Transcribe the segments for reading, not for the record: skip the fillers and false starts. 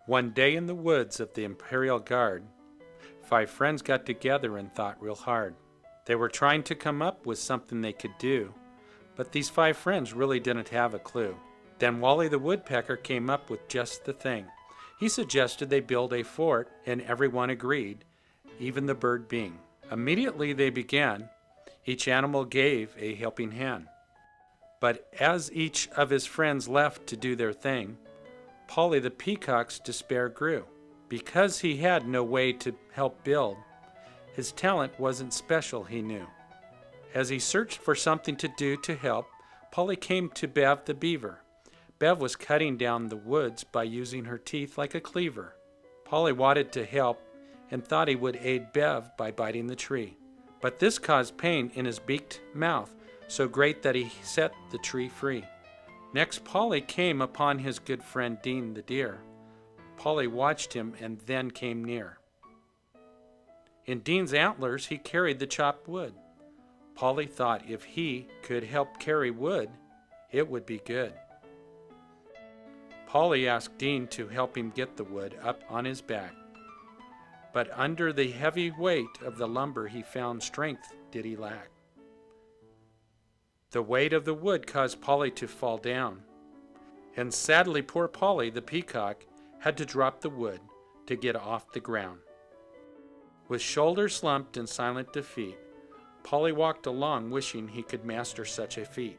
One day in the woods of the Imperial Guard, 5 friends got together and thought real hard. They were trying to come up with something they could do, but these 5 friends really didn't have a clue. Then Wally the Woodpecker came up with just the thing. He suggested they build a fort, and everyone agreed, even the bird Bing. Immediately they began. Each animal gave a helping hand. But as each of his friends left to do their thing, Polly the Peacock's despair grew. Because he had no way to help build, his talent wasn't special, he knew. As he searched for something to do to help, Polly came to Bev the beaver. Bev was cutting down the woods by using her teeth like a cleaver. Polly wanted to help and thought he would aid Bev by biting the tree. But this caused pain in his beaked mouth, so great that he set the tree free. Next, Polly came upon his good friend Dean the deer. Polly watched him and then came near. In Dean's antlers he carried the chopped wood. Polly thought if he could help carry wood, it would be good. Polly asked Dean to help him get the wood up on his back. But under the heavy weight of the lumber he found strength did he lack. The weight of the wood caused Polly to fall down, and sadly poor Polly the Peacock had to drop the wood to get off the ground. With shoulders slumped in silent defeat, Polly walked along wishing he could master such a feat.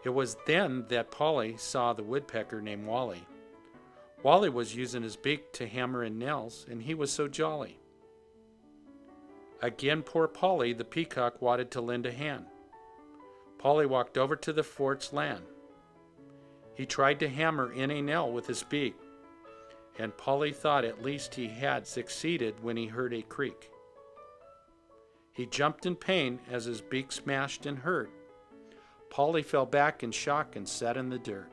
It was then that Polly saw the woodpecker named Wally. Wally was using his beak to hammer in nails, and he was so jolly. Again poor Polly the Peacock wanted to lend a hand. Polly walked over to the fort's land. He tried to hammer in a nail with his beak, and Polly thought at least he had succeeded when he heard a creak. He jumped in pain as his beak smashed and hurt. Polly fell back in shock and sat in the dirt.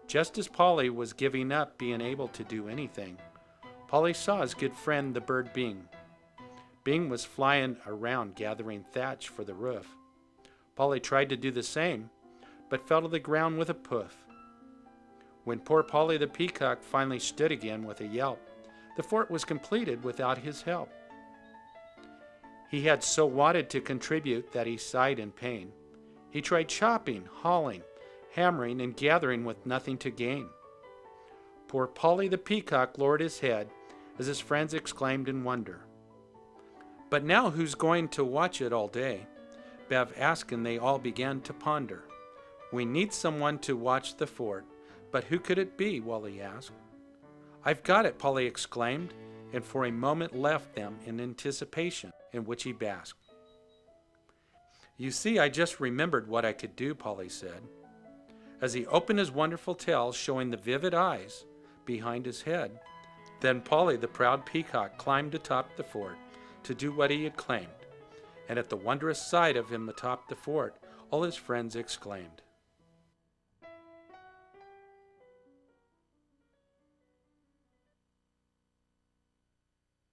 Just as Polly was giving up being able to do anything, Polly saw his good friend the bird Bing. Bing was flying around gathering thatch for the roof. Polly tried to do the same, but fell to the ground with a poof. When poor Polly the Peacock finally stood again with a yelp, the fort was completed without his help. He had so wanted to contribute that he sighed in pain. He tried chopping, hauling, hammering, and gathering with nothing to gain. Poor Polly the Peacock lowered his head as his friends exclaimed in wonder. But now who's going to watch it all day? Bev asked, and they all began to ponder. We need someone to watch the fort, but who could it be? Wally asked. I've got it, Polly exclaimed, and for a moment left them in anticipation in which he basked. You see, I just remembered what I could do, Polly said, as he opened his wonderful tail, showing the vivid eyes behind his head. Then Polly the proud peacock climbed atop the fort to do what he had claimed, and at the wondrous sight of him atop the fort, all his friends exclaimed.